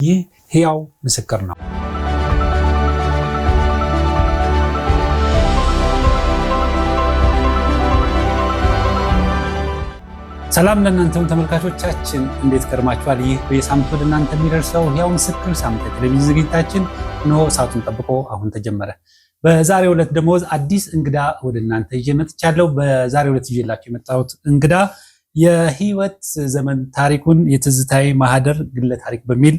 ይህ ሕያው ምስክር ነው። ሰላም ለእናንተም ተመልካቾቻችን እንዴት ከርማችኋል? ይህ በየሳምንቱ ወደ እናንተ የሚደርሰው ሕያው ምስክር ሳምንታዊ ቴሌቪዥን ዝግጅታችን እነሆ ሰዓቱን ጠብቆ አሁን ተጀመረ። በዛሬው ዕለት ደግሞ አዲስ እንግዳ ወደ እናንተ ይዤ መጥቻለሁ። በዛሬው ዕለት ይዤላችሁ የመጣሁት እንግዳ የህይወት ዘመን ታሪኩን የትዝታዬ ማህደር ግለ ታሪክ በሚል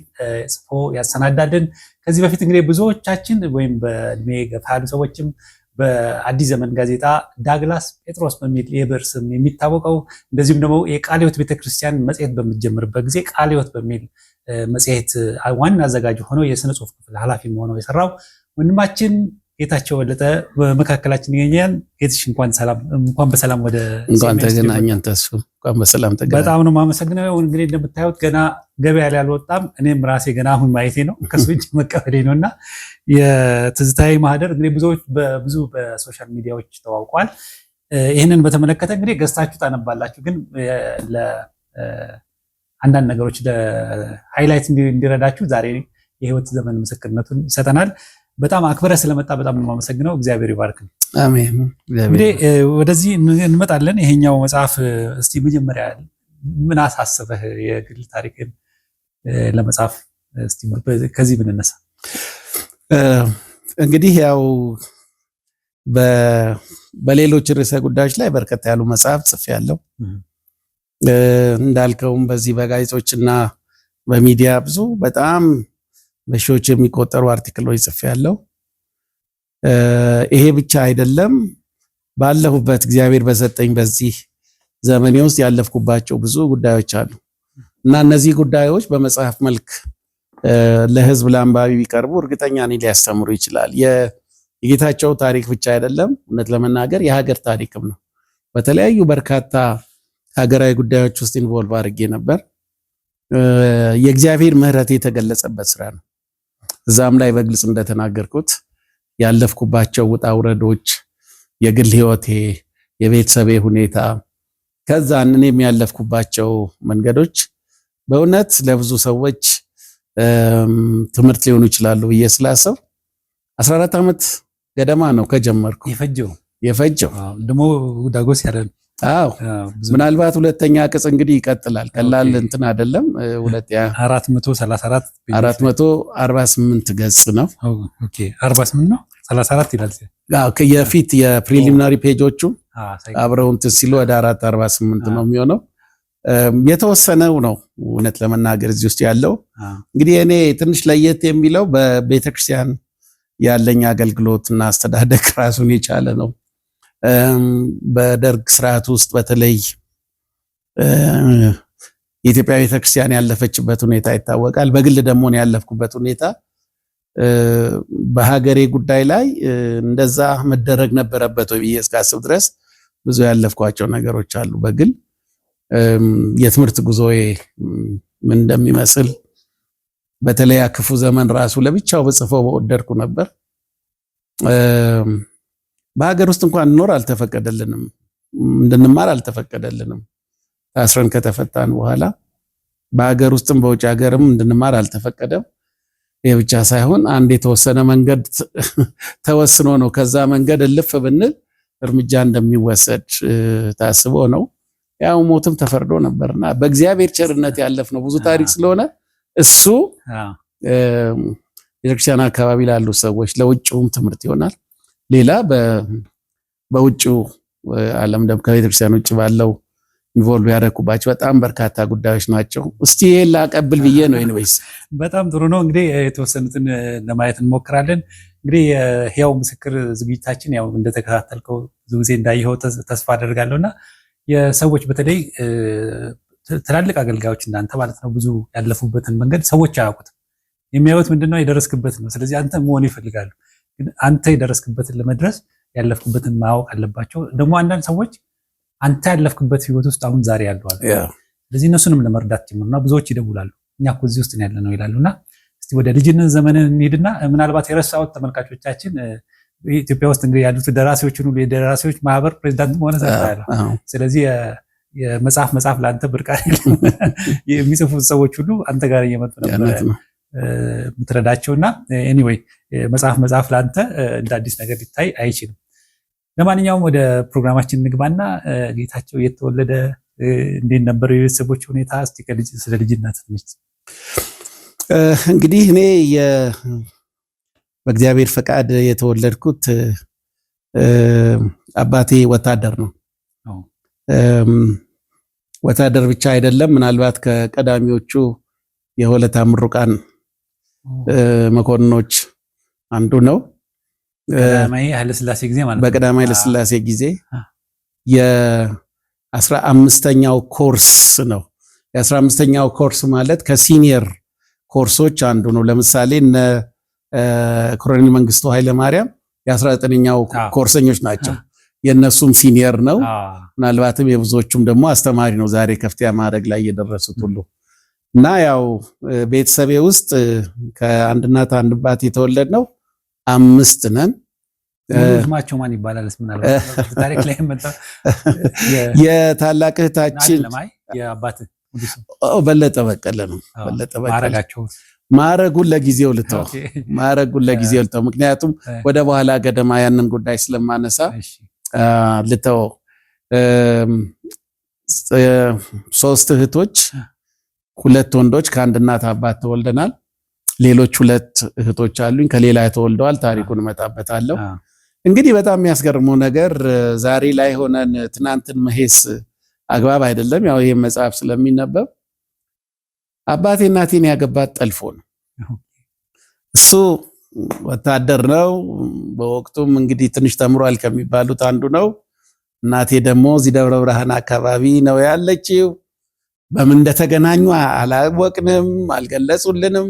ጽፎ ያሰናዳልን። ከዚህ በፊት እንግዲህ ብዙዎቻችን ወይም በእድሜ ገፋ ያሉ ሰዎችም በአዲስ ዘመን ጋዜጣ ዳግላስ ጴጥሮስ በሚል የብዕር ስም የሚታወቀው እንደዚሁም ደግሞ የቃለ ሕይወት ቤተክርስቲያን መጽሔት በምትጀምርበት ጊዜ ቃለ ሕይወት በሚል መጽሔት ዋና አዘጋጅ ሆኖ የስነ ጽሁፍ ክፍል ኃላፊ ሆነው የሰራው ወንድማችን ጌታቸው በለጠ በመካከላችን ይገኛል። ጌትሽ እንኳን በሰላም ወደ እንኳን ተገናኘን። ተስፉ እንኳን በሰላም ተገናኘን። በጣም ነው የማመሰግነው። እንግዲህ እንደምታዩት ገና ገበያ ላይ አልወጣም። እኔም ራሴ ገና አሁን ማየቴ ነው ከሱ እጅ መቀበሌ ነውና የትዝታዬ ማህደር እንግዲህ ብዙ በሶሻል ሚዲያዎች ተዋውቋል። ይህንን በተመለከተ እንግዲህ ገዝታችሁ ታነባላችሁ፣ ግን ለአንዳንድ ነገሮች ለሃይላይት እንዲረዳችሁ ዛሬ የህይወት ዘመን ምስክርነቱን ይሰጠናል። በጣም አክብረ ስለመጣ በጣም ነው የማመሰግነው። እግዚአብሔር ይባርክ። አሜን። እንግዲህ ወደዚህ እንመጣለን። ይሄኛው መጽሐፍ እስቲ መጀመሪያ ምን አሳሰበህ የግል ታሪክን ለመጻፍ? እስቲ ከዚህ ብንነሳ። እንግዲህ ያው በሌሎች ርዕሰ ጉዳዮች ላይ በርከት ያሉ መጽሐፍ ጽፌያለሁ። እንዳልከውም በዚህ በጋዜጦችና በሚዲያ ብዙ በጣም በሺዎች የሚቆጠሩ አርቲክሎች ጽፌያለሁ። ይሄ ብቻ አይደለም። ባለሁበት እግዚአብሔር በሰጠኝ በዚህ ዘመኔ ውስጥ ያለፍኩባቸው ብዙ ጉዳዮች አሉ እና እነዚህ ጉዳዮች በመጽሐፍ መልክ ለሕዝብ ለአንባቢ ቢቀርቡ እርግጠኛ ነኝ ሊያስተምሩ ይችላል። የጌታቸው ታሪክ ብቻ አይደለም፣ እውነት ለመናገር የሀገር ታሪክም ነው። በተለያዩ በርካታ ሀገራዊ ጉዳዮች ውስጥ ኢንቮልቭ አድርጌ ነበር። የእግዚአብሔር ምሕረት የተገለጸበት ስራ ነው። እዛም ላይ በግልጽ እንደተናገርኩት ያለፍኩባቸው ውጣ ውረዶች፣ የግል ህይወቴ፣ የቤተሰቤ ሁኔታ፣ ከዛ እኔም ያለፍኩባቸው መንገዶች በእውነት ለብዙ ሰዎች ትምህርት ሊሆኑ ይችላሉ ብዬ ስላሰብ 14 ዓመት ገደማ ነው ከጀመርኩ የፈጀው ደግሞ ዳጎስ ያለ ነው። አዎ ምናልባት ሁለተኛ ቅጽ እንግዲህ ይቀጥላል። ቀላል እንትን አይደለም። 448 ገጽ ነው። ኦኬ 48 ነው 34 ይላል። አዎ የፊት የፕሪሊሚናሪ ፔጆቹ አብረው እንትን ሲሉ ወደ 448 ነው የሚሆነው። የተወሰነው ነው እውነት ለመናገር እዚህ ውስጥ ያለው። እንግዲህ እኔ ትንሽ ለየት የሚለው በቤተክርስቲያን ያለኝ አገልግሎትና አስተዳደግ ራሱን የቻለ ነው። በደርግ ስርዓት ውስጥ በተለይ የኢትዮጵያ ቤተክርስቲያን ያለፈችበት ሁኔታ ይታወቃል። በግል ደግሞ ነው ያለፍኩበት ሁኔታ። በሀገሬ ጉዳይ ላይ እንደዛ መደረግ ነበረበት ወይ ብዬ እስካስብ ድረስ ብዙ ያለፍኳቸው ነገሮች አሉ። በግል የትምህርት ጉዞዬ ምን እንደሚመስል በተለይ ክፉ ዘመን ራሱ ለብቻው በጽፈው በወደድኩ ነበር። በሀገር ውስጥ እንኳን እንኖር አልተፈቀደልንም፣ እንድንማር አልተፈቀደልንም። ታስረን ከተፈታን በኋላ በሀገር ውስጥም በውጭ ሀገርም እንድንማር አልተፈቀደም። ይህ ብቻ ሳይሆን አንድ የተወሰነ መንገድ ተወስኖ ነው ከዛ መንገድ እልፍ ብንል እርምጃ እንደሚወሰድ ታስቦ ነው። ያው ሞትም ተፈርዶ ነበርና በእግዚአብሔር ቸርነት ያለፍነው ብዙ ታሪክ ስለሆነ እሱ ቤተክርስቲያን አካባቢ ላሉ ሰዎች ለውጭውም ትምህርት ይሆናል። ሌላ በውጭው ዓለም ደግሞ ከቤተክርስቲያን ውጭ ባለው ኢንቮልቭ ያደረኩባቸው በጣም በርካታ ጉዳዮች ናቸው። እስቲ ይሄን ላቀብል ብዬ ነው። ኢንዌይስ በጣም ጥሩ ነው። እንግዲህ የተወሰኑትን ለማየት እንሞክራለን። እንግዲህ የሕያው ምስክር ዝግጅታችን ያው እንደተከታተልከው ብዙ ጊዜ እንዳየኸው ተስፋ አደርጋለሁና የሰዎች በተለይ ትላልቅ አገልጋዮች እንዳንተ ማለት ነው ብዙ ያለፉበትን መንገድ ሰዎች አያውቁትም። የሚያዩት ምንድነው የደረስክበት ነው። ስለዚህ አንተ መሆን ይፈልጋሉ። ግን አንተ የደረስክበትን ለመድረስ ያለፍክበትን ማወቅ አለባቸው። ደግሞ አንዳንድ ሰዎች አንተ ያለፍክበት ህይወት ውስጥ አሁን ዛሬ ያለዋል። ስለዚህ እነሱንም ለመርዳት ጭምርና ብዙዎች ይደውላሉ። እኛ እኮ እዚህ ውስጥ ያለ ነው ይላሉና እስቲ ወደ ልጅነት ዘመንን እንሂድና ምናልባት የረሳሁት ተመልካቾቻችን ኢትዮጵያ ውስጥ እንግዲህ ያሉት ደራሲዎችን ሁሉ የደራሲዎች ማህበር ፕሬዝዳንት ሆነ ሰርታለሁ። ስለዚህ የመጽሐፍ ለአንተ ብርቅ አይደለም። የሚጽፉት ሰዎች ሁሉ አንተ ጋር እየመጡ ነበር የምትረዳቸውና ኤኒዌይ መጽሐፍ ለአንተ እንደ አዲስ ነገር ሊታይ አይችልም። ለማንኛውም ወደ ፕሮግራማችን እንግባና ጌታቸው የተወለደ እንዴት ነበር የቤተሰቦች ሁኔታ? እስቲ ስለ ልጅነት ትንሽ። እንግዲህ እኔ በእግዚአብሔር ፈቃድ የተወለድኩት አባቴ ወታደር ነው። ወታደር ብቻ አይደለም፣ ምናልባት ከቀዳሚዎቹ የሆለታ ምሩቃን መኮንኖች አንዱ ነው። በቀዳማዊ ኃይለሥላሴ ጊዜ ማለት ነው። በቀዳማዊ ኃይለሥላሴ ጊዜ የ15ኛው ኮርስ ነው። የ15ኛው ኮርስ ማለት ከሲኒየር ኮርሶች አንዱ ነው። ለምሳሌ እነ ኮሎኔል መንግስቱ ኃይለማርያም የ19ኛው ኮርሰኞች ናቸው። የነሱም ሲኒየር ነው። ምናልባትም የብዙዎቹም ደግሞ አስተማሪ ነው። ዛሬ ከፍተኛ ማዕረግ ላይ የደረሱት ሁሉ እና ያው ቤተሰቤ ውስጥ ከአንድ እናት አንድ አባት የተወለድ ነው 5 ነን። ስማቸው ማን ይባላል? ምናልባት ታሪክ ላይ መጣ። የታላቅ እህታችን የአባት በለጠ በቀለ ነው። በለጠ በቀለ ማዕረጉን ለጊዜው ልተው፣ ምክንያቱም ወደ በኋላ ገደማ ያንን ጉዳይ ስለማነሳ ልተው። 3 እህቶች 2 ወንዶች ከአንድ እናት አባት ተወልደናል። ሌሎች 2 እህቶች አሉኝ ከሌላ ተወልደዋል። ታሪኩን እመጣበታለሁ። እንግዲህ በጣም የሚያስገርመው ነገር ዛሬ ላይ ሆነን ትናንትን መሄስ አግባብ አይደለም። ያው ይሄ መጽሐፍ ስለሚነበብ አባቴ እናቴን ያገባት ጠልፎ ነው። እሱ ወታደር ነው። በወቅቱም እንግዲህ ትንሽ ተምሯል ከሚባሉት አንዱ ነው። እናቴ ደግሞ እዚህ ደብረ ብርሃን አካባቢ ነው ያለችው። በምን እንደተገናኙ አላወቅንም፣ አልገለጹልንም።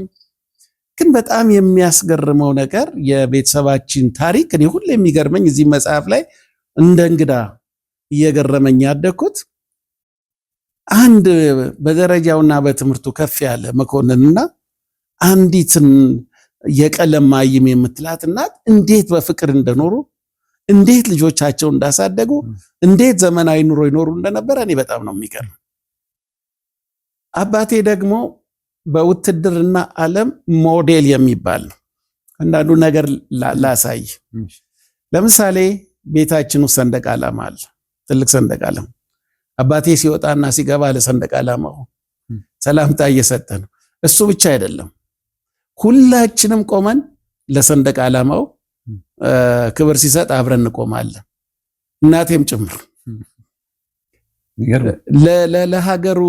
ግን በጣም የሚያስገርመው ነገር የቤተሰባችን ታሪክ እኔ ሁሌ የሚገርመኝ እዚህ መጽሐፍ ላይ እንደ እንግዳ እየገረመኝ ያደግኩት አንድ በደረጃውና በትምህርቱ ከፍ ያለ መኮንንና አንዲትን የቀለም ማይም የምትላት እናት እንዴት በፍቅር እንደኖሩ፣ እንዴት ልጆቻቸው እንዳሳደጉ፣ እንዴት ዘመናዊ ኑሮ ይኖሩ እንደነበረ እኔ በጣም ነው የሚገርም። አባቴ ደግሞ በውትድርና ዓለም ሞዴል የሚባል ነው። አንዳንዱ ነገር ላሳይ። ለምሳሌ ቤታችን ውስጥ ሰንደቅ ዓላማ አለ፣ ትልቅ ሰንደቅ ዓላማ። አባቴ ሲወጣና ሲገባ ለሰንደቅ ዓላማው ሰላምታ እየሰጠ ነው። እሱ ብቻ አይደለም፣ ሁላችንም ቆመን ለሰንደቅ ዓላማው ክብር ሲሰጥ አብረን እንቆማለን፣ እናቴም ጭምር። ለሀገሩ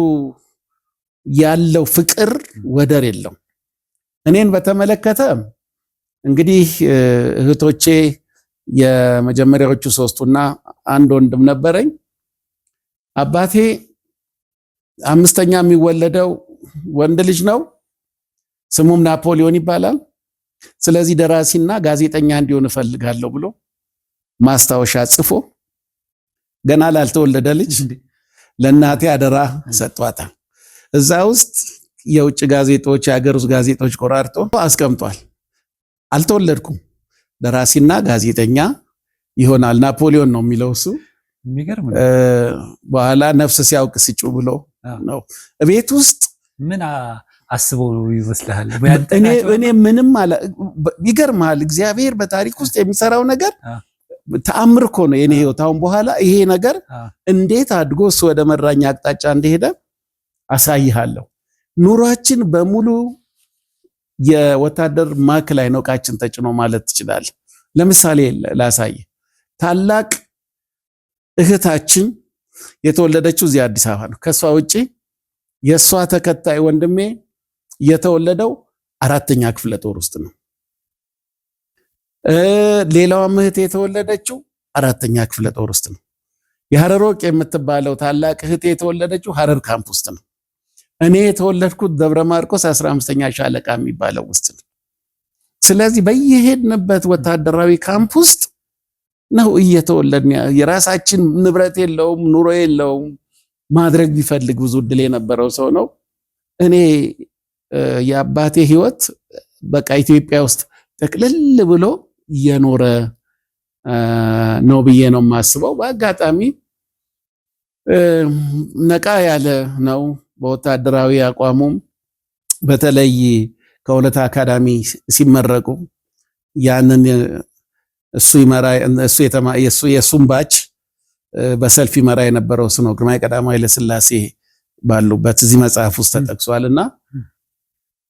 ያለው ፍቅር ወደር የለው። እኔን በተመለከተ እንግዲህ እህቶቼ የመጀመሪያዎቹ 3ቱና አንድ ወንድም ነበረኝ። አባቴ 5ኛ የሚወለደው ወንድ ልጅ ነው። ስሙም ናፖሊዮን ይባላል። ስለዚህ ደራሲና ጋዜጠኛ እንዲሆን እፈልጋለሁ ብሎ ማስታወሻ ጽፎ ገና ላልተወለደ ልጅ ለእናቴ አደራ ሰጥቷታል። እዛ ውስጥ የውጭ ጋዜጦች፣ የሀገር ውስጥ ጋዜጦች ቆራርጦ አስቀምጧል። አልተወለድኩም፣ ደራሲና ጋዜጠኛ ይሆናል ናፖሊዮን ነው የሚለው እሱ። የሚገርም ነው። በኋላ ነፍስ ሲያውቅ ስጩ ብሎ ነው። ቤት ውስጥ ምን አስበው ይመስልሃል? እኔ ምንም ይገርማል። እግዚአብሔር በታሪክ ውስጥ የሚሰራው ነገር ተአምር እኮ ነው የኔ ህይወት። አሁን በኋላ ይሄ ነገር እንዴት አድጎ እሱ ወደ መራኛ አቅጣጫ እንደሄደ አሳይሃለሁ። ኑሯችን በሙሉ የወታደር ማክ ላይ ነው ዕቃችን ተጭኖ ማለት ትችላለህ። ለምሳሌ ላሳይ። ታላቅ እህታችን የተወለደችው እዚህ አዲስ አበባ ነው። ከሷ ውጪ የሷ ተከታይ ወንድሜ የተወለደው 4ኛ ክፍለ ጦር ውስጥ ነው። ሌላዋ እህቴ የተወለደችው 4ኛ ክፍለ ጦር ውስጥ ነው። የሐረር ወርቅ የምትባለው ታላቅ እህቴ የተወለደችው ሐረር ካምፕ ውስጥ ነው። እኔ የተወለድኩት ደብረ ማርቆስ 15ኛ ሻለቃ የሚባለው ውስጥ ነው። ስለዚህ በየሄድንበት ወታደራዊ ካምፕ ውስጥ ነው እየተወለድን። የራሳችን ንብረት የለውም፣ ኑሮ የለውም። ማድረግ ቢፈልግ ብዙ እድል የነበረው ሰው ነው። እኔ የአባቴ ህይወት በቃ ኢትዮጵያ ውስጥ ጠቅልል ብሎ እየኖረ ነው ብዬ ነው የማስበው። በአጋጣሚ ነቃ ያለ ነው በወታደራዊ አቋሙም። በተለይ ከሁለት አካዳሚ ሲመረቁ ያንን የእሱን ባች በሰልፍ ይመራ የነበረው እሱ ነው። ግርማዊ ቀዳማዊ ኃይለ ሥላሴ ባሉበት እዚህ መጽሐፍ ውስጥ ተጠቅሷልና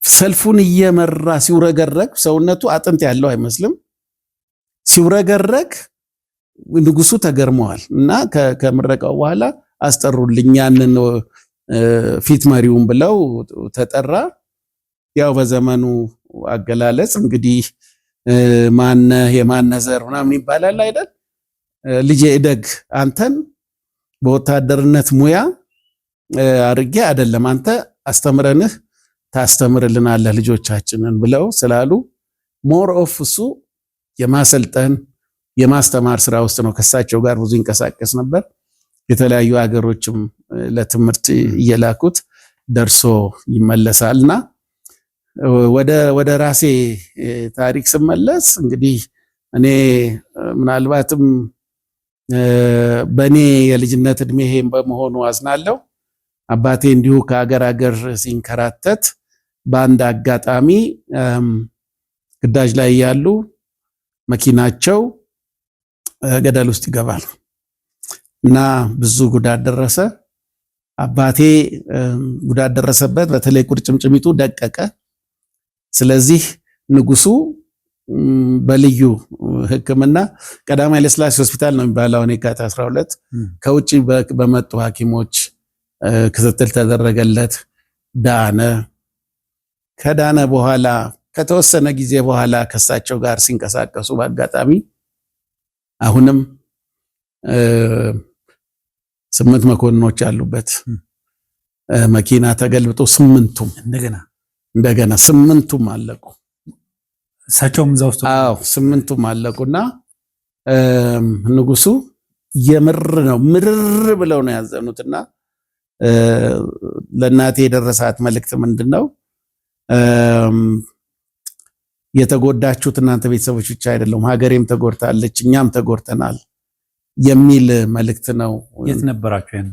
ሰልፉን እየመራ ሲውረገረግ ሰውነቱ አጥንት ያለው አይመስልም። ሲውረገረግ ንጉሱ ተገርመዋል እና ከምረቃው በኋላ አስጠሩልኝ ያንን ፊት መሪውን ብለው ተጠራ። ያው በዘመኑ አገላለጽ እንግዲህ ማነህ የማነህ ዘር ምናምን ይባላል አይደል? ልጄ እደግ አንተን በወታደርነት ሙያ አድርጌ አይደለም አንተ አስተምረንህ ታስተምርልናለህ ልጆቻችንን ብለው ስላሉ ሞር ኦፍ እሱ የማሰልጠን የማስተማር ስራ ውስጥ ነው። ከሳቸው ጋር ብዙ ይንቀሳቀስ ነበር። የተለያዩ ሀገሮችም ለትምህርት እየላኩት ደርሶ ይመለሳልና ወደ ራሴ ታሪክ ስመለስ እንግዲህ እኔ ምናልባትም በኔ የልጅነት እድሜ ይሄን በመሆኑ አዝናለሁ። አባቴ እንዲሁ ከሀገር ሀገር ሲንከራተት በአንድ አጋጣሚ ግዳጅ ላይ ያሉ መኪናቸው ገደል ውስጥ ይገባል እና ብዙ ጉዳት ደረሰ። አባቴ ጉዳት ደረሰበት፣ በተለይ ቁርጭምጭሚቱ ደቀቀ። ስለዚህ ንጉሱ በልዩ ሕክምና ቀዳማዊ ኃይለ ሥላሴ ሆስፒታል ነው የሚባለው የካቲት 12 ከውጭ በመጡ ሐኪሞች ክትትል ተደረገለት፣ ዳነ። ከዳነ በኋላ ከተወሰነ ጊዜ በኋላ ከሳቸው ጋር ሲንቀሳቀሱ በአጋጣሚ አሁንም 8 መኮንኖች ያሉበት መኪና ተገልብጦ እንደገና 8ቱም አለቁ። እሳቸውም እዛ ውስጥ ስምንቱም አለቁና ንጉሱ ምርር ብለው ነው ያዘኑትና ለእናቴ የደረሳት መልእክት ምንድነው? የተጎዳችሁት እናንተ ቤተሰቦች ብቻ አይደለም፣ ሀገሬም ተጎድታለች፣ እኛም ተጎድተናል የሚል መልእክት ነው። የት ነበራችሁ?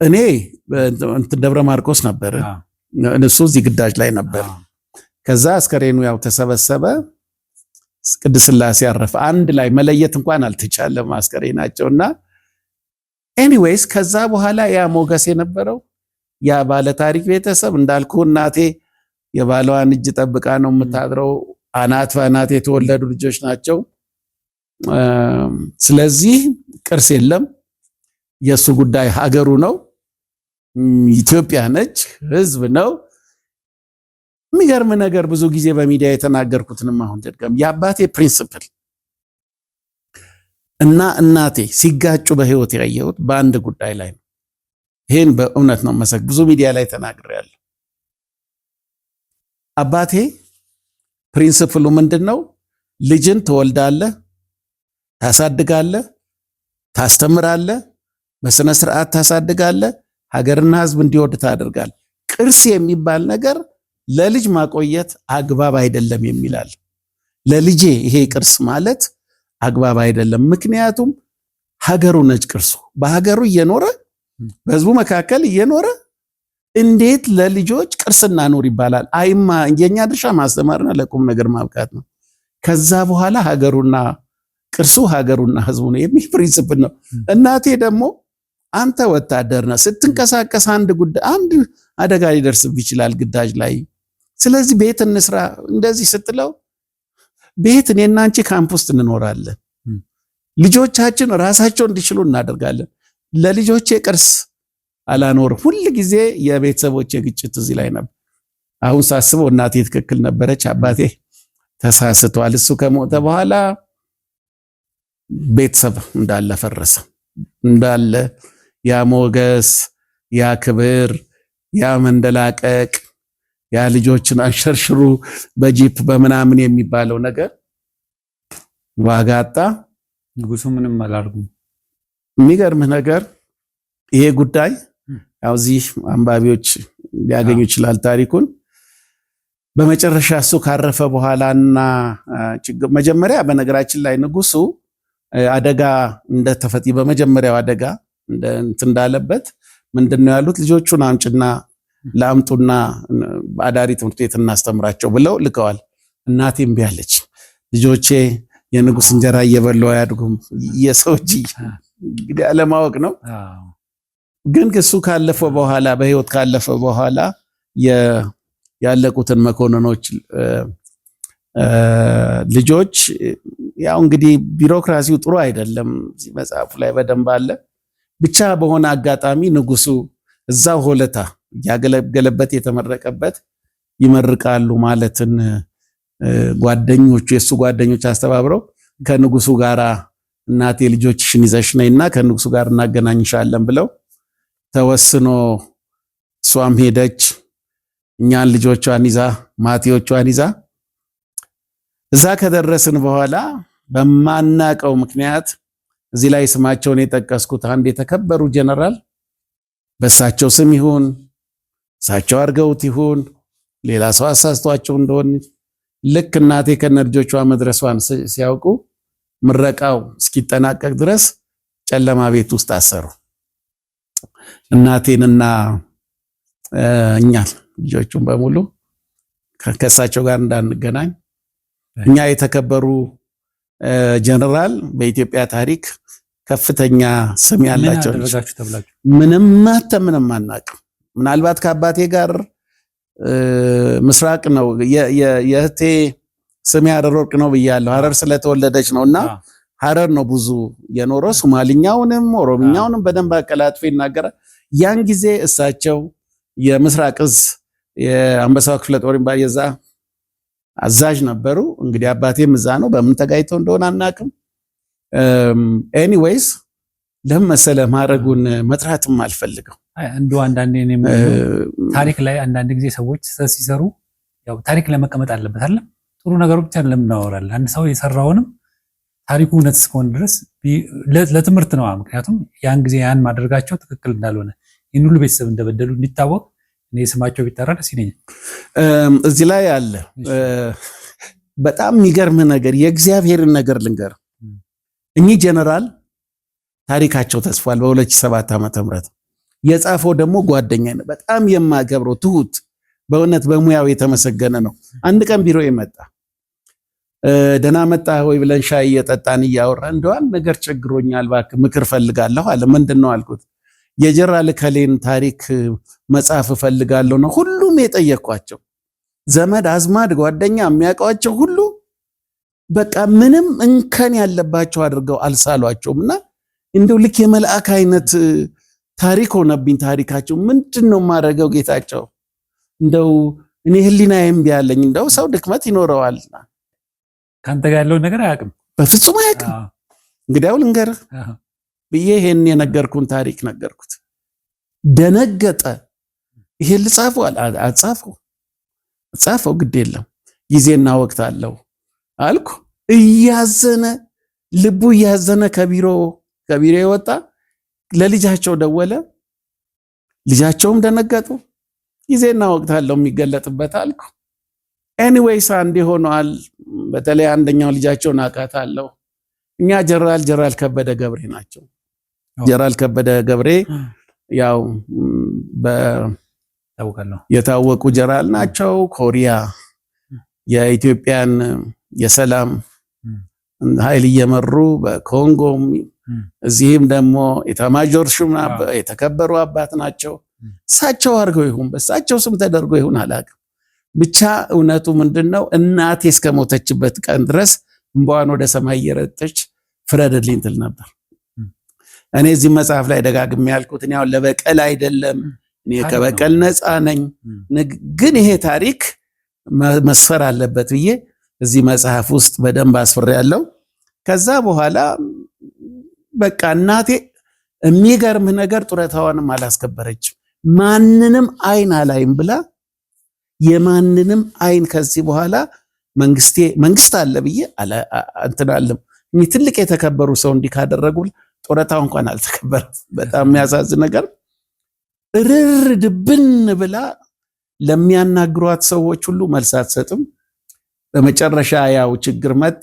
እኔ ደብረ ማርቆስ ነበር፣ እነሱ እዚህ ግዳጅ ላይ ነበር። ከዛ አስከሬኑ ያው ተሰበሰበ፣ ቅድስት ሥላሴ አረፈ። አንድ ላይ መለየት እንኳን አልተቻለም አስከሬናቸውና ኤኒዌይስ ከዛ በኋላ ያ ሞገስ የነበረው ያ ባለ ታሪክ ቤተሰብ እንዳልኩ እናቴ የባለዋን እጅ ጠብቃ ነው የምታድረው። አናት በአናት የተወለዱ ልጆች ናቸው። ስለዚህ ቅርስ የለም፣ የሱ ጉዳይ ሀገሩ ነው፣ ኢትዮጵያ ነች፣ ህዝብ ነው። የሚገርም ነገር ብዙ ጊዜ በሚዲያ የተናገርኩትንም አሁን ደድገም የአባቴ ፕሪንሲፕል እና እናቴ ሲጋጩ በህይወት ያየሁት በአንድ ጉዳይ ላይ ነው። ይሄን በእውነት ነው መሰክ ብዙ ሚዲያ ላይ ተናግሬያለሁ። አባቴ ፕሪንሲፕሉ ምንድነው? ልጅን ትወልዳለህ፣ ታሳድጋለህ፣ ታስተምራለህ፣ በስነ ስርዓት ታሳድጋለህ፣ ሀገርና ህዝብ እንዲወድ ታደርጋለህ። ቅርስ የሚባል ነገር ለልጅ ማቆየት አግባብ አይደለም የሚላል። ለልጄ ይሄ ቅርስ ማለት አግባብ አይደለም። ምክንያቱም ሀገሩ ነች ቅርሱ። በሀገሩ እየኖረ በህዝቡ መካከል እየኖረ እንዴት ለልጆች ቅርስና ኑር ይባላል? አይማ የኛ ድርሻ ማስተማርና ለቁም ነገር ማብቃት ነው። ከዛ በኋላ ሀገሩና ቅርሱ ሀገሩና ህዝቡ ነው የሚል ፕሪንሲፕል ነው። እናቴ ደግሞ አንተ ወታደር ነህ፣ ስትንቀሳቀስ አንድ አደጋ ሊደርስብህ ይችላል ግዳጅ ላይ። ስለዚህ ቤት እንስራ እንደዚህ ስትለው ቤት እኔና አንቺ ካምፕ ውስጥ እንኖራለን፣ ልጆቻችን ራሳቸው እንዲችሉ እናደርጋለን። ለልጆቼ ቅርስ አላኖርም። ሁል ጊዜ የቤተሰቦቼ ግጭት እዚህ ላይ ነበር። አሁን ሳስበው እናቴ ትክክል ነበረች፣ አባቴ ተሳስቷል። እሱ ከሞተ በኋላ ቤተሰብ እንዳለ ፈረሰ። እንዳለ ያ ሞገስ፣ ያ ክብር፣ ያ መንደላቀቅ፣ ያ ልጆችን አንሸርሽሩ በጂፕ በምናምን የሚባለው ነገር ዋጋ አጣ። ንጉሱ ምንም አላርጉም። የሚገርምህ ነገር ይሄ ጉዳይ ያው እዚህ አንባቢዎች ሊያገኙ ይችላል ታሪኩን። በመጨረሻ እሱ ካረፈ በኋላና መጀመሪያ በነገራችን ላይ ንጉሱ አደጋ በመጀመሪያው አደጋ እንዳለበት ምንድነው ያሉት? ልጆቹን አምጭና ላምጡና አዳሪ ትምህርት ቤት እናስተምራቸው ብለው ልከዋል። እናቴ እምቢ አለች። ልጆቼ የንጉስ እንጀራ እየበሉ አያድጉም። የሰው እጅ እንግዲህ አለማወቅ ነው። ግን እሱ ካለፈ በኋላ በህይወት ካለፈ በኋላ ያለቁትን መኮንኖች ልጆች ያው እንግዲህ ቢሮክራሲው ጥሩ አይደለም፣ መጽሐፉ ላይ በደንብ አለ። ብቻ በሆነ አጋጣሚ ንጉሱ እዛው ሆለታ ያገለገለበት የተመረቀበት ይመርቃሉ ማለትን ጓደኞቹ የሱ ጓደኞች አስተባብረው ከንጉሱ ጋራ እናቴ ልጆችሽን ይዘሽ ነይና ከንጉሱ ጋር እናገናኝሻለን ብለው ተወስኖ እሷም ሄደች። እኛን ልጆቿን ይዛ ማቴዎቿን ይዛ እዛ ከደረስን በኋላ በማናቀው ምክንያት እዚህ ላይ ስማቸውን የጠቀስኩት አንድ የተከበሩ ጀነራል በሳቸው ስም ይሁን እሳቸው አድርገውት ይሁን ሌላ ሰው አሳስቷቸው እንደሆነ ልክ እናቴ ከነልጆቿ መድረሷን ሲያውቁ ምረቃው እስኪጠናቀቅ ድረስ ጨለማ ቤት ውስጥ አሰሩ። እናቴንና እኛን ልጆቹን በሙሉ ከእሳቸው ጋር እንዳንገናኝ። እኛ የተከበሩ ጀነራል በኢትዮጵያ ታሪክ ከፍተኛ ስም ያላቸው ምንም አናውቅም። ምናልባት ከአባቴ ጋር ምስራቅ ነው የእህቴ ስሜ ሀረር ወርቅ ነው ብያለሁ። ሀረር ስለተወለደች ነውና ሀረር ነው ብዙ የኖረው። ሶማሊኛውንም ኦሮምኛውንም በደንብ አቀላጥፎ ይናገራል። ያን ጊዜ እሳቸው የምስራቅ እዝ የአንበሳው ክፍለ ጦር የዛ አዛዥ ነበሩ። እንግዲህ አባቴም እዛ ነው። በምን ተጋይተው እንደሆነ አናውቅም። ኤኒዌይስ ለምን መሰለህ ማረጉን መጥራትም አልፈልገው። እንደው አንዳንዴ እኔም ታሪክ ላይ አንዳንድ ጊዜ ሰዎች ሲሰሩ ያው ታሪክ ለመቀመጥ አለበት አይደል? ጥሩ ነገሩ ብቻ ለምን እናወራለን? አንድ ሰው የሰራውንም ታሪኩ እውነት እስከሆነ ድረስ ለትምህርት ነው። ምክንያቱም ያን ጊዜ ያን ማድረጋቸው ትክክል እንዳልሆነ ይህን ሁሉ ቤተሰብ እንደበደሉ እንዲታወቅ እኔ ስማቸው ቢጠራ ደስ ይለኛል። እዚህ ላይ አለ በጣም የሚገርም ነገር፣ የእግዚአብሔርን ነገር ልንገር። እኚህ ጀነራል ታሪካቸው ተጽፏል በ2007 ዓመተ ምህረት የጻፈው ደግሞ ጓደኛ ነው። በጣም የማገብረው ትሁት፣ በእውነት በሙያው የተመሰገነ ነው። አንድ ቀን ቢሮ የመጣ ደህና መጣ ወይ ብለን ሻይ እየጠጣን እያወራ እንደዋን ነገር ቸግሮኛል እባክህ ምክር ፈልጋለሁ አለ። ምንድነው አልኩት። የጀነራል ከሌን ታሪክ መጽሐፍ ፈልጋለሁ ነው። ሁሉም የጠየኳቸው ዘመድ አዝማድ ጓደኛ የሚያውቋቸው ሁሉ በቃ ምንም እንከን ያለባቸው አድርገው አልሳሏቸውምና እንደው ልክ የመልአክ አይነት ታሪክ ሆነብኝ ታሪካቸው። ምንድነው ማረገው ጌታቸው? እንደው እኔ ህሊናዬም ቢያለኝ እንደው ሰው ድክመት ይኖረዋል። ካንተ ጋር ያለው ነገር አያውቅም፣ በፍጹም አያውቅም። እንግዲያው ልንገርህ ብዬ ይሄን የነገርኩን ታሪክ ነገርኩት። ደነገጠ። ይሄ ልጻፈው አጻፈው ግድ የለም ጊዜና ወቅት አለው አልኩ። እያዘነ ልቡ እያዘነ ከቢሮ የወጣ ለልጃቸው ደወለ። ልጃቸውም ደነገጡ። ጊዜና ወቅት አለው የሚገለጥበት አልኩ። ኤኒዌይስ አንድ ሆኗል። በተለይ አንደኛው ልጃቸውን አውቃታለሁ። እኛ ጀነራል ከበደ ገብሬ ናቸው። ጀነራል ከበደ ገብሬ ያው የታወቁ ጀነራል ናቸው። ኮሪያ የኢትዮጵያን የሰላም ኃይል እየመሩ በኮንጎም እዚህም ደግሞ ኤታማዦር ሹም የተከበሩ አባት ናቸው። እሳቸው አድርገው ይሁን በእሳቸው ስም ተደርጎ ይሁን አላውቅም። ብቻ እውነቱ ምንድነው እናቴ እስከሞተችበት ቀን ድረስ እንባዋን ወደ ሰማይ እየረጠች ፍረድልኝ ትል ነበር። እኔ እዚህ መጽሐፍ ላይ ደጋግሜ ያልኩት እኔ አሁን ለበቀል አይደለም፣ እኔ ከበቀል ነፃ ነኝ። ግን ይሄ ታሪክ መስፈር አለበት ብዬ እዚህ መጽሐፍ ውስጥ በደንብ አስፍሬያለሁ። ከዛ በኋላ በቃ እናቴ የሚገርም ነገር ጡረታዋንም አላስከበረችም። ማንንም አይን አላይም ብላ የማንንም አይን ከዚህ በኋላ መንግስት አለ ብዬ እንትናለም እኚህ ትልቅ የተከበሩ ሰው እንዲህ ካደረጉ ጡረታው እንኳን አልተከበረም። በጣም የሚያሳዝን ነገር እርር ድብን ብላ ለሚያናግሯት ሰዎች ሁሉ መልስ አትሰጥም። በመጨረሻ ያው ችግር መጣ፣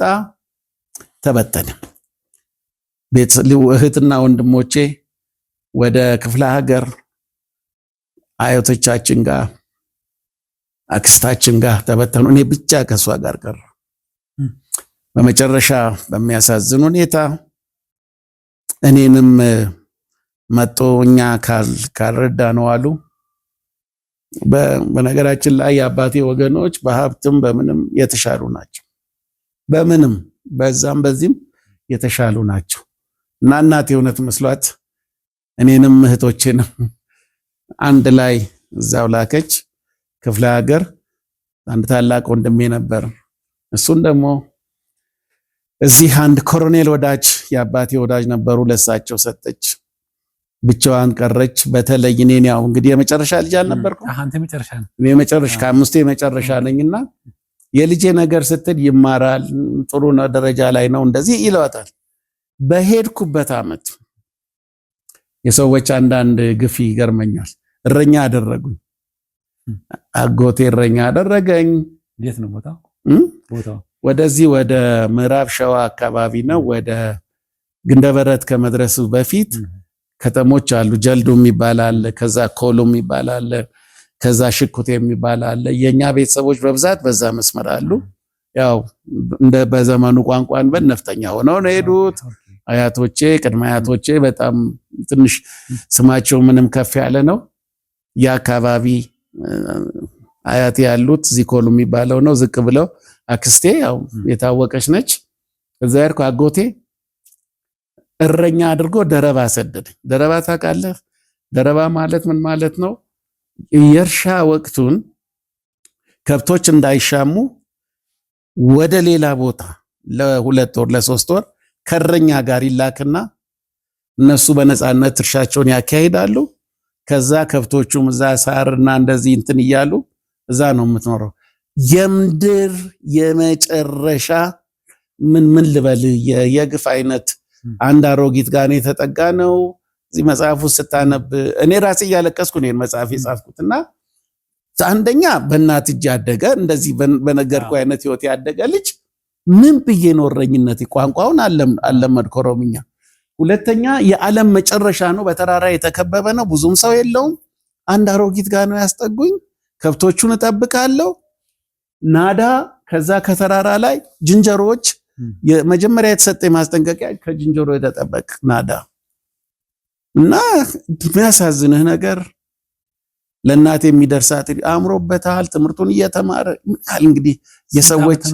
ተበተነ። እህትና ወንድሞቼ ወደ ክፍለ ሀገር አያቶቻችን ጋር አክስታችን ጋር ተበተኑ። እኔ ብቻ ከሷ ጋር ቀረ። በመጨረሻ በሚያሳዝን ሁኔታ እኔንም መጦ እኛ ካልረዳ ነው አሉ። በነገራችን ላይ የአባቴ ወገኖች በሀብትም በምንም የተሻሉ ናቸው። በምንም በዛም በዚህም የተሻሉ ናቸው። እና እናቴ እውነት መስሏት እኔንም እህቶቼንም አንድ ላይ እዛው ላከች ክፍለ ሀገር። አንድ ታላቅ ወንድሜ ነበር። እሱን ደግሞ እዚህ አንድ ኮሎኔል ወዳጅ የአባቴ ወዳጅ ነበሩ፣ ለሳቸው ሰጠች። ብቻዋን ቀረች። በተለይ እኔን ያው እንግዲህ የመጨረሻ ልጅ አልነበርኩም። አንተ መጨረሻ ነህ። እኔ መጨረሻ ከአምስቱ የመጨረሻ ነኝና የልጄ ነገር ስትል ይማራል፣ ጥሩ ነው፣ ደረጃ ላይ ነው፣ እንደዚህ ይለዋታል። በሄድኩበት ዓመት የሰዎች አንዳንድ ግፊ ይገርመኛል። እረኛ አደረጉኝ። አጎቴ እረኛ አደረገኝ። የት ነው ቦታው? ወደዚህ ወደ ምዕራብ ሸዋ አካባቢ ነው። ወደ ግንደበረት ከመድረሱ በፊት ከተሞች አሉ። ጀልዱ የሚባል አለ፣ ከዛ ኮሎ የሚባል አለ፣ ከዛ ሽኩቴ የሚባል አለ። የኛ ቤተሰቦች በብዛት በዛ መስመር አሉ። ያው እንደ በዘመኑ ቋንቋን በነፍጠኛ ሆነው ነው የሄዱት። አያቶቼ ቅድመ አያቶቼ በጣም ትንሽ ስማቸው ምንም ከፍ ያለ ነው። የአካባቢ አያቴ ያሉት ዚኮሉ የሚባለው ነው። ዝቅ ብለው አክስቴ ያው የታወቀች ነች። እዛ ያርኩ አጎቴ እረኛ አድርጎ ደረባ ሰደደኝ። ደረባ ታውቃለህ? ደረባ ማለት ምን ማለት ነው? የእርሻ ወቅቱን ከብቶች እንዳይሻሙ ወደ ሌላ ቦታ ለ2 ወር ለ3 ወር ከእረኛ ጋር ይላክና እነሱ በነፃነት እርሻቸውን ያካሂዳሉ። ከዛ ከብቶቹም እዛ ሳርና እንደዚህ እንትን እያሉ እዛ ነው የምትኖረው። የምድር የመጨረሻ ምን ልበል የግፍ አይነት አንድ አሮጊት ጋር ነው የተጠጋ ነው። እዚህ መጽሐፉ ስታነብ እኔ ራሴ እያለቀስኩ ነው መጽሐፍ የጻፍኩትና አንደኛ በእናት እጅ ያደገ እንደዚህ በነገርኩ አይነት ህይወት ያደገ ልጅ ምን ብዬ ነው እረኝነት ቋንቋውን አለመድኩ ኦሮምኛ። ሁለተኛ የዓለም መጨረሻ ነው፣ በተራራ የተከበበ ነው፣ ብዙም ሰው የለውም። አንድ አሮጊት ጋር ነው ያስጠጉኝ። ከብቶቹን እጠብቃለሁ። ናዳ ከዛ ከተራራ ላይ ዝንጀሮዎች የመጀመሪያ የተሰጠ ማስጠንቀቂያ ከዝንጀሮ የተጠበቅ ናዳ እና የሚያሳዝንህ ነገር ለእናቴ የሚደርሳት አምሮበታል። ትምህርቱን እየተማረ እንግዲህ የሰዎች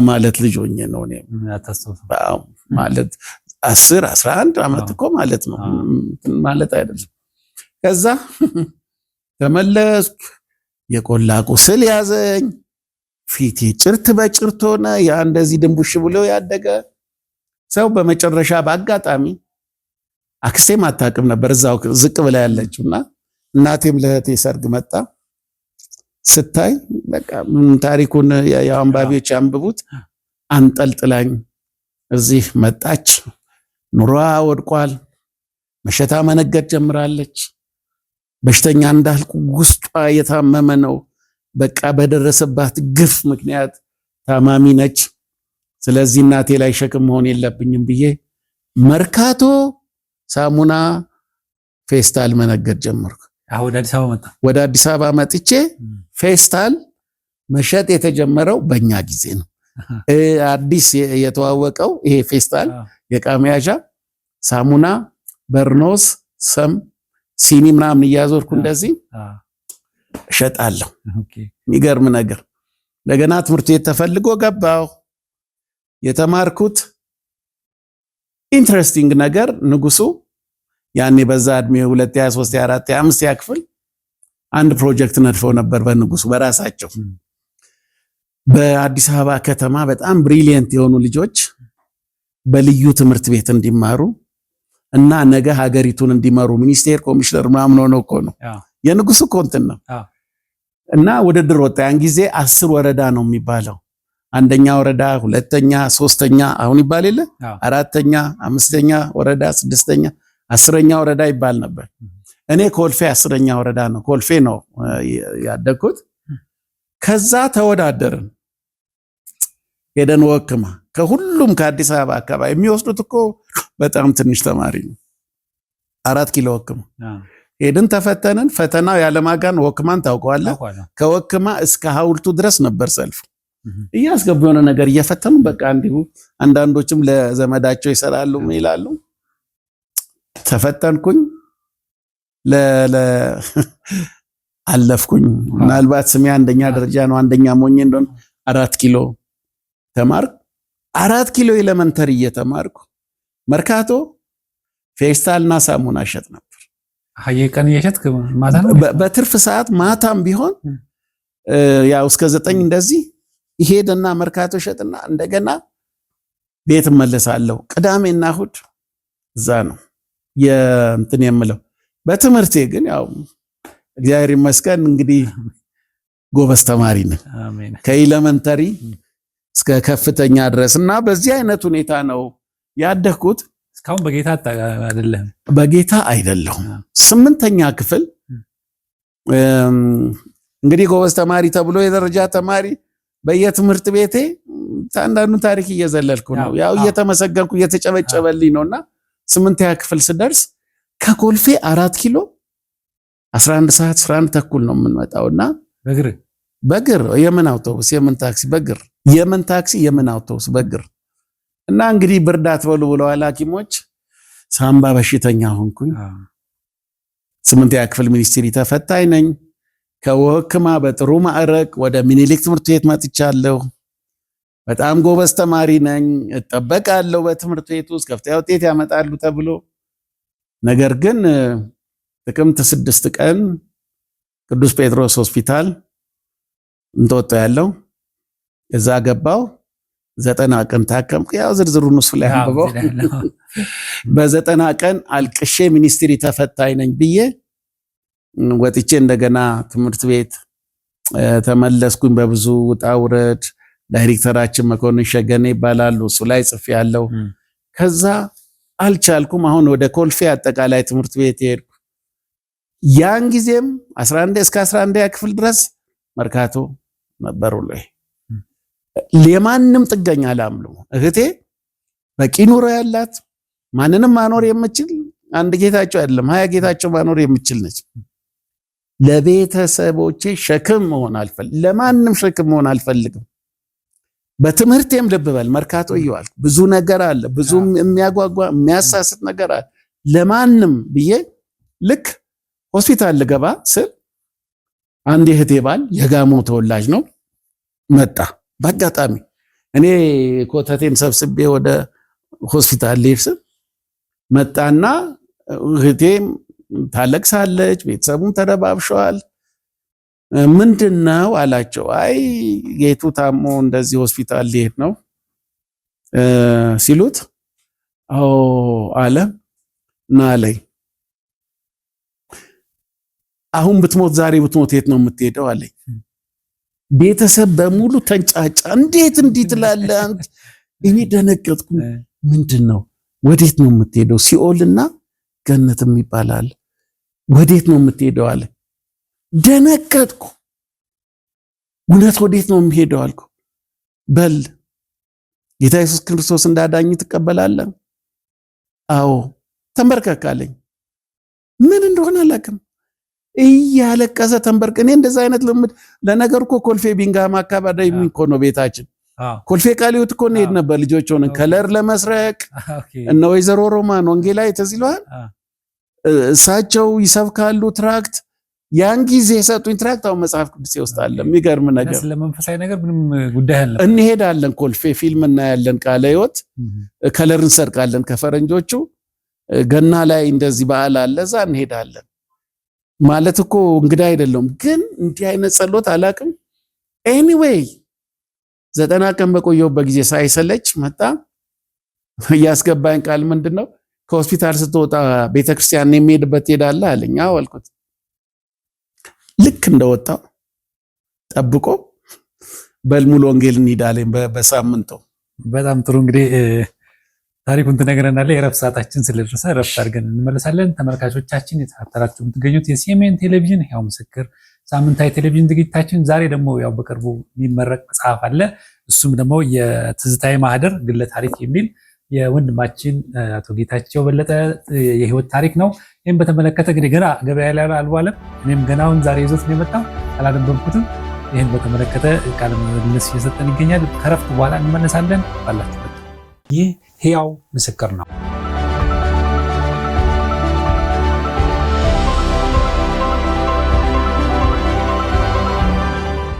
ማለት ልጅ ሆኜ ነው እኔ ማለት 10 11 ዓመት እኮ ማለት ነው ማለት አይደለም። ከዛ ተመለስኩ። የቆላ ቁስል ያዘኝ። ፊቴ ጭርት በጭርት ሆነ። ያ እንደዚህ ድንቡሽ ብሎ ያደገ ሰው በመጨረሻ በአጋጣሚ አክስቴም አታውቅም ነበር እዛው ዝቅ ብላ ያለችውና እናቴም ለእህቴ ሰርግ መጣ። ስታይ በቃ ታሪኩን የአንባቢዎች ያንብቡት። አንጠልጥላኝ እዚህ መጣች። ኑሯ ወድቋል። መሸታ መነገድ ጀምራለች። በሽተኛ እንዳልኩ ውስጧ የታመመ ነው። በቃ በደረሰባት ግፍ ምክንያት ታማሚ ነች። ስለዚህ እናቴ ላይ ሸክም መሆን የለብኝም ብዬ መርካቶ ሳሙና ፌስታል መነገድ ጀመርኩ። ወደ አዲስ አበባ መጥቼ ፌስታል መሸጥ የተጀመረው በእኛ ጊዜ ነው። አዲስ የተዋወቀው ይሄ ፌስታል የዕቃ መያዣ ሳሙና፣ በርኖስ፣ ሰም፣ ሲኒ ምናምን እያዞርኩ እንደዚህ እሸጣለሁ። የሚገርም ነገር እንደገና ትምህርት ቤት ተፈልጎ ገባሁ። የተማርኩት ኢንትረስቲንግ ነገር ንጉሱ ያኔ በዛ እድሜ 223 24 25 ያክፍል አንድ ፕሮጀክት ነድፈው ነበር በንጉሱ በራሳቸው በአዲስ አበባ ከተማ በጣም ብሪሊየንት የሆኑ ልጆች በልዩ ትምህርት ቤት እንዲማሩ እና ነገ ሀገሪቱን እንዲመሩ ሚኒስቴር ኮሚሽነር ምናምን ሆነው እኮ ነው የንጉሱ ኮንትን ነው። እና ውድድር ወጣ። ያን ጊዜ 10 ወረዳ ነው የሚባለው። አንደኛ ወረዳ፣ ሁለተኛ፣ ሶስተኛ አሁን ይባል የለ 4ኛ፣ 5ኛ ወረዳ፣ 6ኛ፣ 10ኛ ወረዳ ይባል ነበር። እኔ ኮልፌ 10ኛ ወረዳ ነው ኮልፌ ነው ያደግኩት። ከዛ ተወዳደርን። ሄደን ወክማ ከሁሉም ከአዲስ አበባ አካባቢ የሚወስዱት እኮ በጣም ትንሽ ተማሪ ነው። 4 ኪሎ ወክማ ሄድን ተፈተንን። ፈተናው ያለማጋን ወክማን ታውቀዋለህ? ከወክማ እስከ ሐውልቱ ድረስ ነበር ሰልፉ። እያስገቡ የሆነ ነገር እየፈተኑ በቃ እንዲሁ አንዳንዶችም ለዘመዳቸው ይሰራሉ ይላሉ። ተፈተንኩኝ አለፍኩኝ። ምናልባት ስሜ አንደኛ ደረጃ ነው። አንደኛ ሞኝ እንደሆነ 4 ኪሎ ተማርኩ። 4 ኪሎ ኤሌመንተሪ እየተማርኩ መርካቶ ፌስታልና ሳሙና እሸጥ ነበር። ቀን እየሸጥክ ማታ ነው? በትርፍ ሰዓት ማታም ቢሆን ያው እስከ 9 እንደዚህ ይሄድና መርካቶ እሸጥና እንደገና ቤት እመለሳለሁ። ቅዳሜና እሑድ እዛ ነው የእንትን የምለው። በትምህርቴ ግን ያው እግዚአብሔር ይመስገን እንግዲህ ጎበዝ ተማሪ ነኝ ከኤሌመንተሪ እስከ ከፍተኛ ድረስ እና በዚህ አይነት ሁኔታ ነው ያደግኩት። እስካሁን በጌታ አይደለም? በጌታ አይደለሁም። 8ኛ ክፍል እንግዲህ ጎበዝ ተማሪ ተብሎ የደረጃ ተማሪ በየትምህርት ቤቴ አንዳንዱ ታሪክ እየዘለልኩ ነው ያው እየተመሰገንኩ እየተጨበጨበልኝ ነውና 8ኛ ክፍል ስደርስ ከኮልፌ 4 ኪሎ 11 ሰዓት 11 ተኩል ነው የምንመጣውና በእግር የምን አውቶቡስ የምን ታክሲ በእግር የምን ታክሲ የምን አውቶቡስ በእግር እና እንግዲህ ብርድ አትበሉ ብለዋል ሐኪሞች። ሳምባ በሽተኛ ሆንኩኝ። 8ኛ ክፍል ሚኒስትሪ ተፈታኝ ነኝ። ከወክማ በጥሩ ማዕረግ ወደ ሚኒሊክ ትምህርት ቤት መጥቻለሁ። በጣም ጎበዝ ተማሪ ነኝ። እጠበቃለሁ በትምህርት ቤት ውስጥ ከፍተኛ ውጤት ያመጣሉ ተብሎ። ነገር ግን ጥቅምት 6 ቀን ቅዱስ ጴጥሮስ ሆስፒታል እንጦጦ ያለው እዛ ገባው። 90 ቀን ታከምኩ። ያው ዝርዝሩን እሱ ላይ አንብበው። በ90 ቀን አልቅሼ ሚኒስትሪ ተፈታኝ ነኝ ብዬ ወጥቼ እንደገና ትምህርት ቤት ተመለስኩኝ። በብዙ ውጣ ውረድ ዳይሬክተራችን መኮንን ሸገኔ ይባላሉ። እሱ ላይ ጽፌያለሁ። ከዛ አልቻልኩም። አሁን ወደ ኮልፌ አጠቃላይ ትምህርት ቤት ሄድኩ። ያን ጊዜም 11 እስከ 11ኛ ክፍል ድረስ መርካቶ ነበሩ ላይ ለማንም ጥገኛ አላምሉ። እህቴ በቂ ኑሮ ያላት ማንንም ማኖር የምችል አንድ ጌታቸው አይደለም 20 ጌታቸው ማኖር የምችል ነች። ለቤተሰቦቼ ሸክም መሆን አልፈልግም። ለማንም ሸክም መሆን አልፈልግም። በትምህርቴም ልብ በል መርካቶ እየዋልኩ ብዙ ነገር አለ፣ ብዙ የሚያጓጓ የሚያሳስት ነገር አለ። ለማንም ብዬ ልክ ሆስፒታል ልገባ ስል አንድ እህቴ ባል የጋሞ ተወላጅ ነው መጣ። በአጋጣሚ እኔ ኮተቴን ሰብስቤ ወደ ሆስፒታል ልሄድ ስል መጣና እህቴም ታለቅሳለች፣ ቤተሰቡም ተደባብሸዋል። ምንድነው አላቸው። አይ ጌቱ ታሞ እንደዚህ ሆስፒታል ሊሄድ ነው ሲሉት አዎ አለ እና አለኝ አሁን ብትሞት ዛሬ ብትሞት የት ነው የምትሄደው አለኝ። ቤተሰብ በሙሉ ተንጫጫ። እንዴት እንዲህ ትላለህ አንተ? እኔ ደነገጥኩ። ምንድነው ወዴት ነው የምትሄደው? ሲኦልና ገነትም ይባላል። ወዴት ነው የምትሄደው አለ። ደነገጥኩ። እውነት ወዴት ነው የምሄደው አልኩ። በል ጌታ ኢየሱስ ክርስቶስ እንዳዳኝ ትቀበላለህ? አዎ። ተንበርከካለኝ። ምን እንደሆነ አላውቅም። እያለቀሰ ተንበርክ። እኔ እንደዛ አይነት ልምድ ለነገር እኮ ኮልፌ ቢንጋማ አካባቢ እኮ ነው ቤታችን። ኮልፌ ቃሊዮት እኮ እንሄድ ነበር ልጆች ሆነን ከለር ለመስረቅ እነ ወይዘሮ ሮማን ወንጌላዊ ትዝ ይለዋል። እሳቸው ይሰብካሉ ትራክት። ያን ጊዜ የሰጡኝ ትራክት አሁን መጽሐፍ ቅዱስ ውስጥ አለ። የሚገርም ነገር ስለመንፈሳዊ ነገር ምንም ጉዳይ አለ። እንሄዳለን ኮልፌ ፊልም እናያለን። ቃለ ሕይወት ከለር እንሰርቃለን ከፈረንጆቹ። ገና ላይ እንደዚህ በዓል አለ እዛ እንሄዳለን። ማለት እኮ እንግዳ አይደለም፣ ግን እንዲህ አይነት ጸሎት አላቅም። ኤኒዌይ 90 ቀን በቆየሁበት ጊዜ ሳይሰለች መጣ። እያስገባኝ ቃል ምንድነው ከሆስፒታል ስትወጣ ቤተክርስቲያን የሚሄድበት ትሄዳለህ አለኝ። አዎ አልኩት። ልክ እንደወጣው ጠብቆ በልሙሉ ወንጌል እንሄዳለን በሳምንቱ። በጣም ጥሩ እንግዲህ ታሪኩን ትነግረናለህ። የረፍት ሰዓታችን ስለደረሰ ረፍት አድርገን እንመለሳለን። ተመልካቾቻችን የተከታተላችሁ የምትገኙት የሲኤምኤን ቴሌቪዥን ሕያው ምስክር ሳምንታዊ ቴሌቪዥን ዝግጅታችን። ዛሬ ደግሞ ያው በቅርቡ የሚመረቅ መጽሐፍ አለ። እሱም ደግሞ የትዝታዬ ማህደር ግለ ታሪክ የሚል የወንድማችን አቶ ጌታቸው በለጠ የህይወት ታሪክ ነው። ይህም በተመለከተ እንግዲህ ገና ገበያ ላይ አልዋለም። እኔም ገና አሁን ዛሬ ይዞት ነው የመጣው፣ አላነበብኩትም። ይህን በተመለከተ ቃለ ምልልስ እየሰጠን ይገኛል። ከረፍት በኋላ እንመለሳለን። ባላችሁበት። ይህ ሕያው ምስክር ነው።